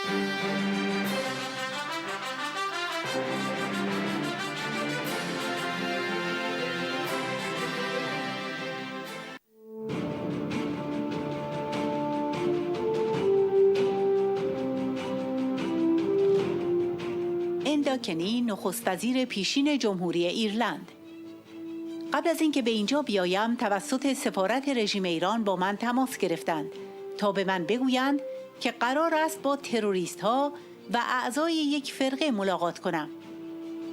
اندا کنی-نخست وزیر پیشین جمهوری ایرلند. قبل از اینکه به اینجا بیایم توسط سفارت رژیم ایران با من تماس گرفتند تا به من بگویند که قرار است با تروریستها و اعضای یک فرقه ملاقات کنم.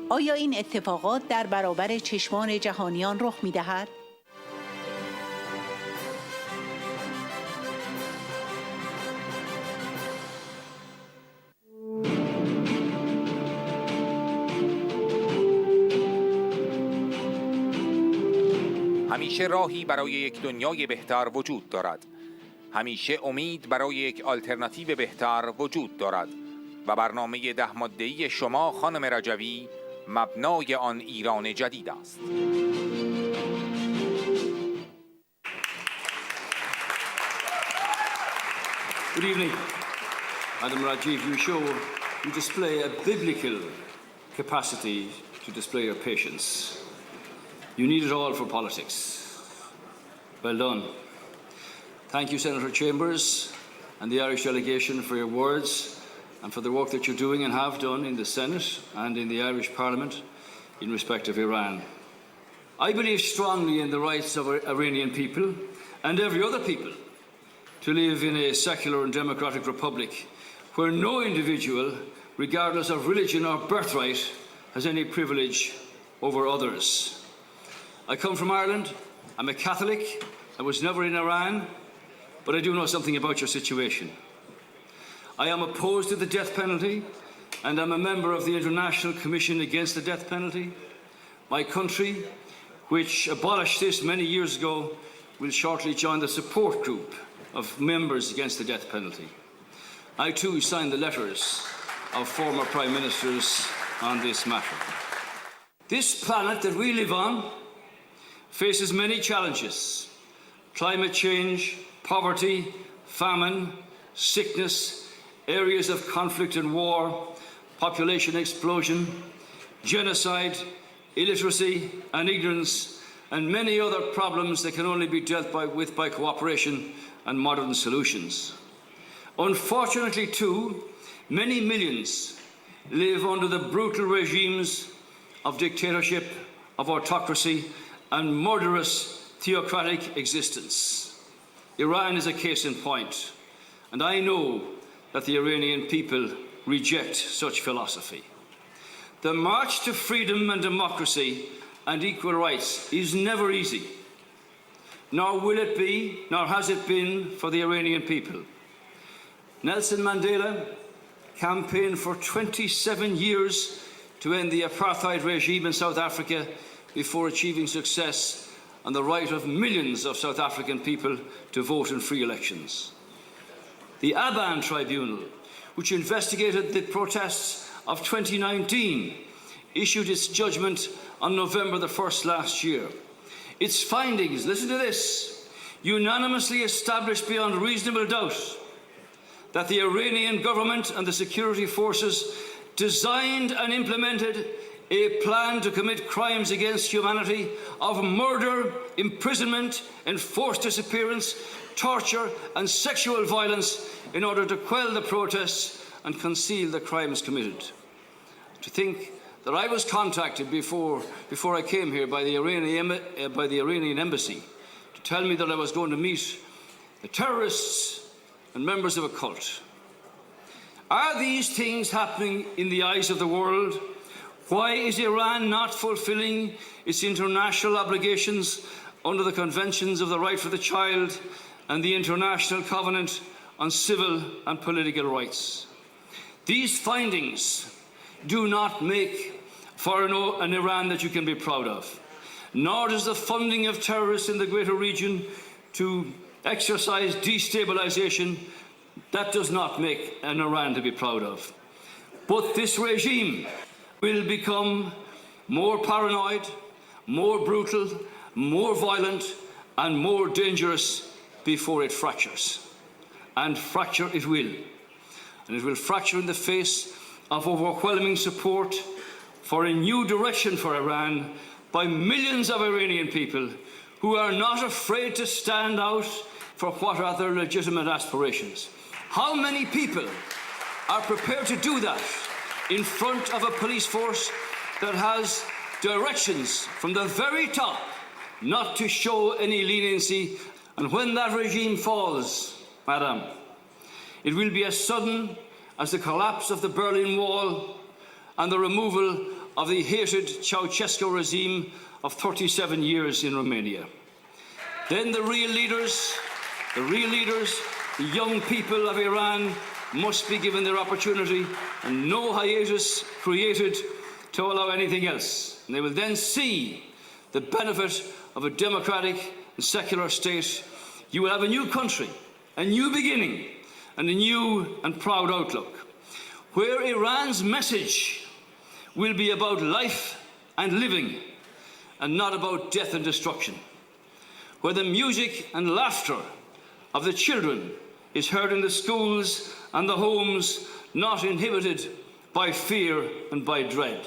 آیا این اتفاقات در برابر چشمان جهانیان رخ می‌دهد؟ همیشه راهی برای یک دنیای بهتر وجود دارد. همیشه امید برای یک آلترناتیو بهتر وجود دارد و برنامه 10 ماده‌ای شما خانم رجوی مبنای آن ایران جدید است. Good evening. Madam Rajiv, you display a biblical capacity to display your patience. You need it all for politics. Well done. Thank you, Senator Chambers and the Irish delegation for your words and for the work that you're doing and have done in the Senate and in the Irish Parliament in respect of Iran. I believe strongly in the rights of Iranian people and every other people to live in a secular and democratic republic where no individual, regardless of religion or birthright, has any privilege over others. I come from Ireland. I'm a Catholic. I was never in Iran, but I do know something about your situation. I am opposed to the death penalty, and I'm a member of the International Commission Against the Death Penalty. My country, which abolished this many years ago, will shortly join the support group of members against the death penalty. I too signed the letters of former Prime Ministers on this matter. This planet that we live on faces many challenges: climate change, poverty, famine, sickness, areas of conflict and war, population explosion, genocide, illiteracy and ignorance, and many other problems that can only be dealt with by cooperation and modern solutions. Unfortunately, too, many millions live under the brutal regimes of dictatorship, of autocracy, and murderous theocratic existence. Iran is a case in point, and I know that the Iranian people reject such philosophy. The march to freedom and democracy and equal rights is never easy, nor will it be, nor has it been for the Iranian people. Nelson Mandela campaigned for 27 years to end the apartheid regime in South Africa before achieving success on the right of millions of South African people to vote in free elections. The Aban Tribunal, which investigated the protests of 2019, issued its judgment on November the 1st last year. Its findings, listen to this, unanimously established beyond reasonable doubt that the Iranian government and the security forces designed and implemented a plan to commit crimes against humanity of murder, imprisonment, enforced disappearance, torture and sexual violence in order to quell the protests and conceal the crimes committed. To think that I was contacted before I came here by the Iranian embassy to tell me that I was going to meet the terrorists and members of a cult. Are these things happening in the eyes of the world? Why is Iran not fulfilling its international obligations under the Conventions of the Right for the Child and the International Covenant on Civil and Political Rights? These findings do not make for an Iran that you can be proud of, nor does the funding of terrorists in the greater region to exercise destabilization, that does not make an Iran to be proud of. But this regime will become more paranoid, more brutal, more violent, and more dangerous before it fractures. And fracture it will. and it will fracture in the face of overwhelming support for a new direction for Iran by millions of Iranian people who are not afraid to stand out for what are their legitimate aspirations. How many people are prepared to do that in front of a police force that has directions from the very top not to show any leniency? And when that regime falls, madam, it will be as sudden as the collapse of the Berlin Wall and the removal of the hated Ceausescu regime of 37 years in Romania. Then the real leaders, the young people of Iran must be given their opportunity and no hiatus created to allow anything else. And they will then see the benefit of a democratic and secular state. You will have a new country, a new beginning, and a new and proud outlook, where Iran's message will be about life and living and not about death and destruction, where the music and laughter of the children is heard in the schools and the homes, not inhibited by fear and by dread,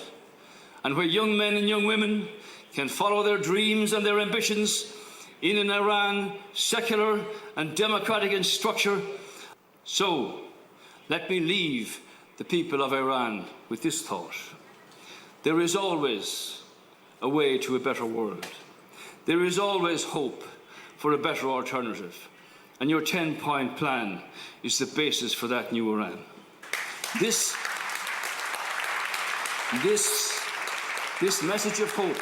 and where young men and young women can follow their dreams and their ambitions in an Iran secular and democratic in structure. So, let me leave the people of Iran with this thought. There is always a way to a better world. There is always hope for a better alternative. And your 10-point plan is the basis for that new Iran. This message of hope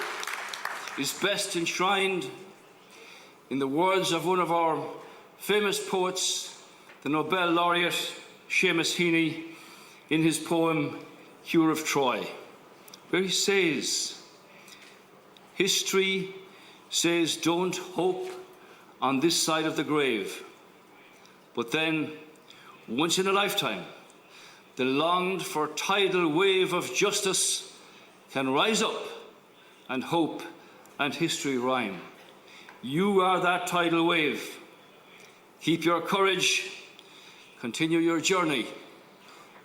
is best enshrined in the words of one of our famous poets, the Nobel laureate Seamus Heaney, in his poem Hugh of Troy, where he says, history says don't hope on this side of the grave, but then, once in a lifetime, the longed for tidal wave of justice can rise up and hope and history rhyme. You are that tidal wave. Keep your courage, continue your journey,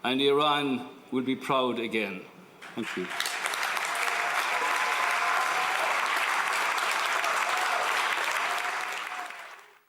and Iran will be proud again. Thank you.